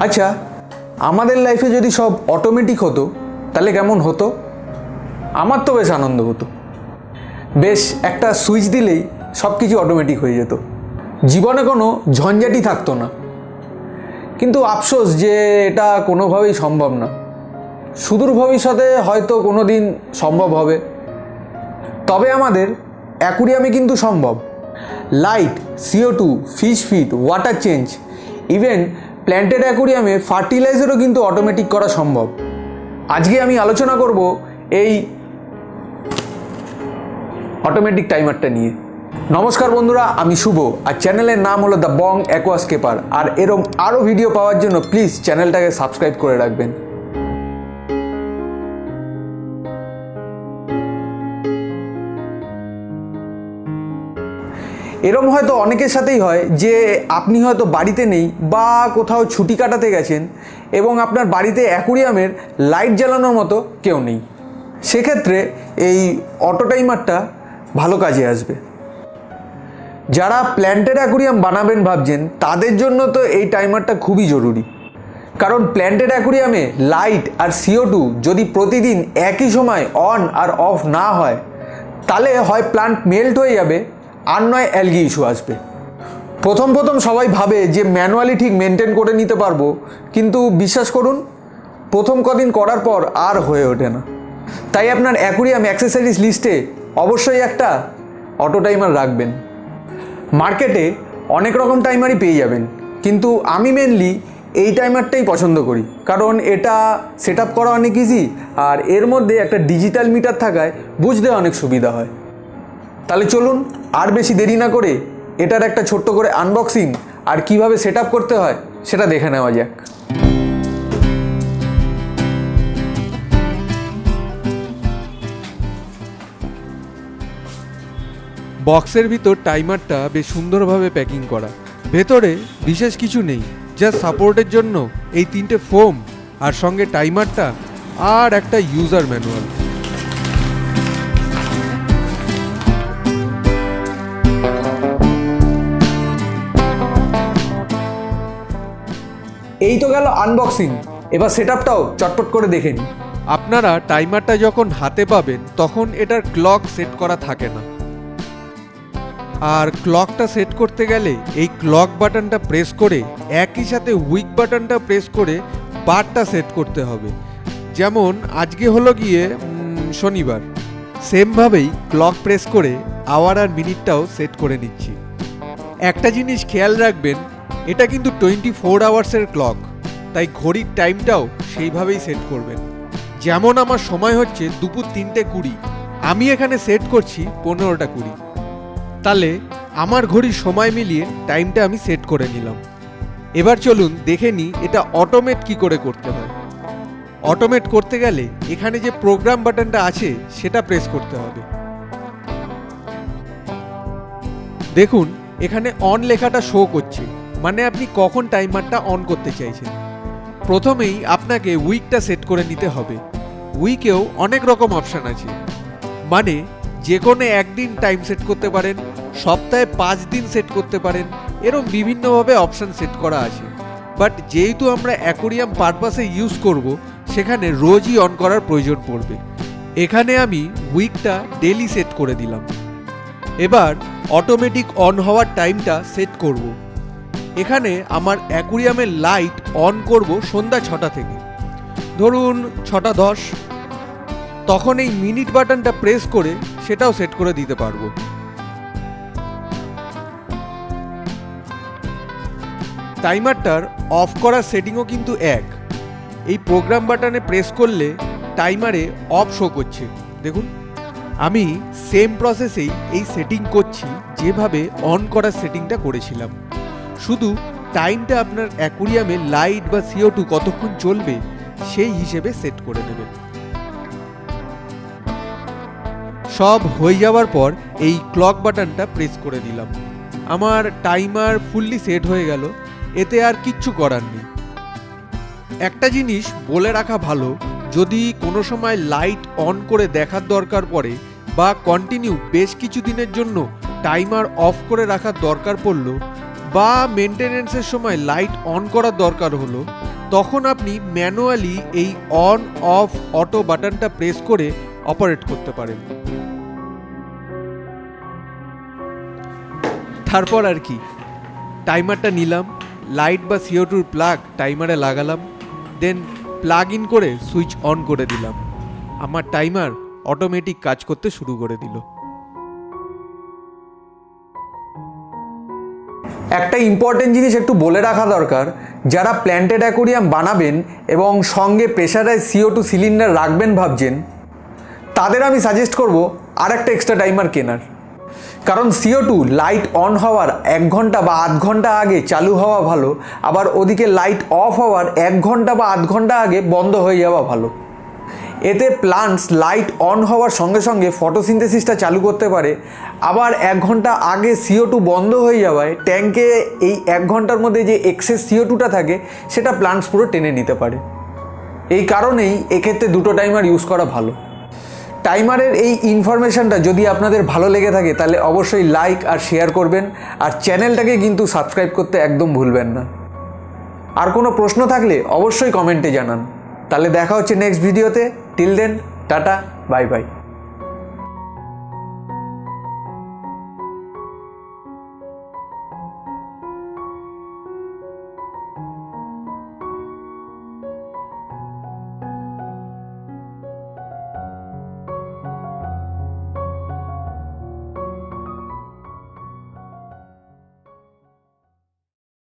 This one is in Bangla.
আচ্ছা, আমাদের লাইফে যদি সব অটোমেটিক হতো তাহলে কেমন হতো? আমার তো বেশ আনন্দ হতো। বেশ একটা সুইচ দিলেই সব কিছু অটোমেটিক হয়ে যেত, জীবনে কোনো ঝঞ্ঝাটি থাকতো না। কিন্তু আফসোস যে এটা কোনোভাবেই সম্ভব না। সুদূর ভবিষ্যতে হয়তো কোনো দিন সম্ভব হবে। তবে আমাদের অ্যাকুরিয়ামে কিন্তু সম্ভব। Light, CO2, fish feed, water change, even planted অ্যাকুরিয়ামে ফার্টিলাইজারও কিন্তু অটোমেটিক করা সম্ভব। আজকে আমি আলোচনা করব এই অটোমেটিক টাইমারটা নিয়ে। নমস্কার বন্ধুরা, আমি শুভ, আর চ্যানেলের নাম হলো দ্য বং অ্যাকোয়াস্কেপার। আর এরকম আরও ভিডিও পাওয়ার জন্য প্লিজ চ্যানেলটাকে সাবস্ক্রাইব করে রাখবেন। এরম হয়তো অনেকের সাথেই হয় যে আপনি হয়তো বাড়িতে নেই বা কোথাও ছুটি কাটাতে গেছেন এবং আপনার বাড়িতে অ্যাকুরিয়ামের লাইট জ্বালানোর মতো কেউ নেই। সেক্ষেত্রে এই অটো টাইমারটা ভালো কাজে আসবে। যারা প্ল্যান্টেড অ্যাকুরিয়াম বানাবেন ভাবছেন তাদের জন্য তো এই টাইমারটা খুবই জরুরি। কারণ প্ল্যান্টেড অ্যাকুরিয়ামে লাইট আর CO2 যদি প্রতিদিন একই সময় অন আর অফ না হয় তাহলে হয় প্লান্ট মেল্ট হয়ে যাবে, আর নয় অ্যালগি ইস্যু আসবে। প্রথম সবাই ভাবে যে ম্যানুয়ালি ঠিক মেনটেন করে নিতে পারবো, কিন্তু বিশ্বাস করুন প্রথম কদিন করার পর আর হয়ে ওঠে না। তাই আপনার অ্যাকুরিয়াম অ্যাক্সেসরিজ লিস্টে অবশ্যই একটা অটো টাইমার রাখবেন। মার্কেটে অনেক রকম টাইমারই পেয়ে যাবেন, কিন্তু আমি মেনলি এই টাইমারটাই পছন্দ করি, কারণ এটা সেট আপ করা অনেক ইজি আর এর মধ্যে একটা ডিজিটাল মিটার থাকায় বুঝতে অনেক সুবিধা হয়। তাহলে চলুন আর বেশি দেরি না করে এটার একটা ছোট্ট করে আনবক্সিং আর কিভাবে সেট আপ করতে হয় সেটা দেখে নেওয়া যাক। বক্সের ভিতর টাইমারটা বেশ সুন্দরভাবে প্যাকিং করা। ভেতরে বিশেষ কিছু নেই, জাস্ট সাপোর্টের জন্য এই 3টে ফোম আর সঙ্গে টাইমারটা আর একটা ইউজার ম্যানুয়াল। এই তো গেল আনবক্সিং, এবার সেট আপটাও চটপট করে দেখে নিন। আপনারা টাইমারটা যখন হাতে পাবেন তখন এটার ক্লক সেট করা থাকে না, আর ক্লকটা সেট করতে গেলে এই ক্লক বাটনটা প্রেস করে একই সাথে উইক বাটনটা প্রেস করে বারটা সেট করতে হবে। যেমন আজকে হলো গিয়ে শনিবার, সেমভাবেই ক্লক প্রেস করে আওয়ার আর মিনিটটাও সেট করে নিচ্ছি। একটা জিনিস খেয়াল রাখবেন, এটা কিন্তু 24 আওয়ার্সের ক্লক, তাই ঘড়ির টাইমটাও সেইভাবেই সেট করবেন। যেমন আমার সময় হচ্ছে দুপুর 3:20, আমি এখানে সেট করছি 15:20। তাহলে আমার ঘড়ির সময় মিলিয়ে টাইমটা আমি সেট করে নিলাম। এবার চলুন দেখে নিই এটা অটোমেট কি করে করতে হয়। অটোমেট করতে গেলে এখানে যে প্রোগ্রাম বাটনটা আছে সেটা প্রেস করতে হবে। দেখুন এখানে অন লেখাটা শো করছে, মানে আপনি কখন টাইমারটা অন করতে চাইছেন। প্রথমেই আপনাকে উইকটা সেট করে নিতে হবে। উইকেও অনেক রকম অপশান আছে, মানে যে কোনো একদিন টাইম সেট করতে পারেন, সপ্তাহে 5 দিন সেট করতে পারেন, এরকম বিভিন্নভাবে অপশান সেট করা আছে। বাট যেহেতু আমরা অ্যাকোরিয়াম পারপাসে ইউজ করব, সেখানে রোজই অন করার প্রয়োজন পড়বে। এখানে আমি উইকটা ডেলি সেট করে দিলাম। এবার অটোমেটিক অন হওয়ার টাইমটা সেট করব। এখানে আমার অ্যাকোরিয়ামের লাইট অন করব সন্ধ্যা 6টা থেকে, ধরুন 6:10। তখন এই মিনিট বাটনটা প্রেস করে সেটাও সেট করে দিতে পারবো। টাইমারটার অফ করার সেটিংও কিন্তু এক। এই প্রোগ্রাম বাটনে প্রেস করলে টাইমারে অফ শো করছে। দেখুন আমি সেম প্রসেসেই এই সেটিং করছি যেভাবে অন করার সেটিংটা করেছিলাম, শুধু টাইমটা আপনার অ্যাকোরিয়ামে লাইট বা CO2 কতক্ষণ চলবে সেই হিসেবে সেট করে নেবেন। সব হয়ে যাওয়ার পর এই ক্লক বাটনটা প্রেস করে দিলাম। আমার টাইমার ফুললি সেট হয়ে গেল, এতে আর কিচ্ছু করার নেই। একটা জিনিস বলে রাখা ভালো, যদি কোনো সময় লাইট অন করে দেখার দরকার পড়ে বা কন্টিনিউ বেশ কিছু দিনের জন্য টাইমার অফ করে রাখার দরকার পড়ল, বা মেনটেনেন্সের সময় লাইট অন করার দরকার হলো, তখন আপনি ম্যানুয়ালি এই অন অফ অটো বাটনটা প্রেস করে অপারেট করতে পারেন। তারপর আর কি, টাইমারটা নিলাম, লাইট বা CO2 প্লাগ টাইমারে লাগালাম, দেন প্লাগ ইন করে সুইচ অন করে দিলাম। আমার টাইমার অটোমেটিক কাজ করতে শুরু করে দিল। একটা ইম্পর্টেন্ট জিনিস একটু বলে রাখা দরকার, যারা প্ল্যান্টেড অ্যাকোরিয়াম বানাবেন এবং সঙ্গে প্রেশারাইজ CO2 সিলিন্ডার রাখবেন ভাবছেন, তাদের আমি সাজেস্ট করব আর একটা এক্সট্রা টাইমার কেনার। কারণ CO2 লাইট অন হওয়ার 1 ঘন্টা বা আধ ঘন্টা আগে চালু হওয়া ভালো, আবার ওদিকে লাইট অফ হওয়ার 1 ঘন্টা বা আধ ঘন্টা আগে বন্ধ হয়ে যাওয়া ভালো। এতে প্লান্টস লাইট অন হওয়ার সঙ্গে সঙ্গে ফটোসিনথেসিসটা চালু করতে পারে, আবার 1 ঘন্টা আগে CO2 বন্ধ হয়ে যাওয়ায় ট্যাঙ্কে এই 1 ঘন্টার মধ্যে যে এক্সেস CO2টা থাকে সেটা প্লান্টস পুরো টেনে নিতে পারে। এই কারণেই এক্ষেত্রে দুটো টাইমার ইউজ করা ভালো। টাইমারের এই ইনফরমেশানটা যদি আপনাদের ভালো লেগে থাকে তাহলে অবশ্যই লাইক আর শেয়ার করবেন, আর চ্যানেলটাকে কিন্তু সাবস্ক্রাইব করতে একদম ভুলবেন না। আর কোনো প্রশ্ন থাকলে অবশ্যই কমেন্টে জানান। তাহলে দেখা হচ্ছে নেক্সট ভিডিওতে। Till then, tata, bye by.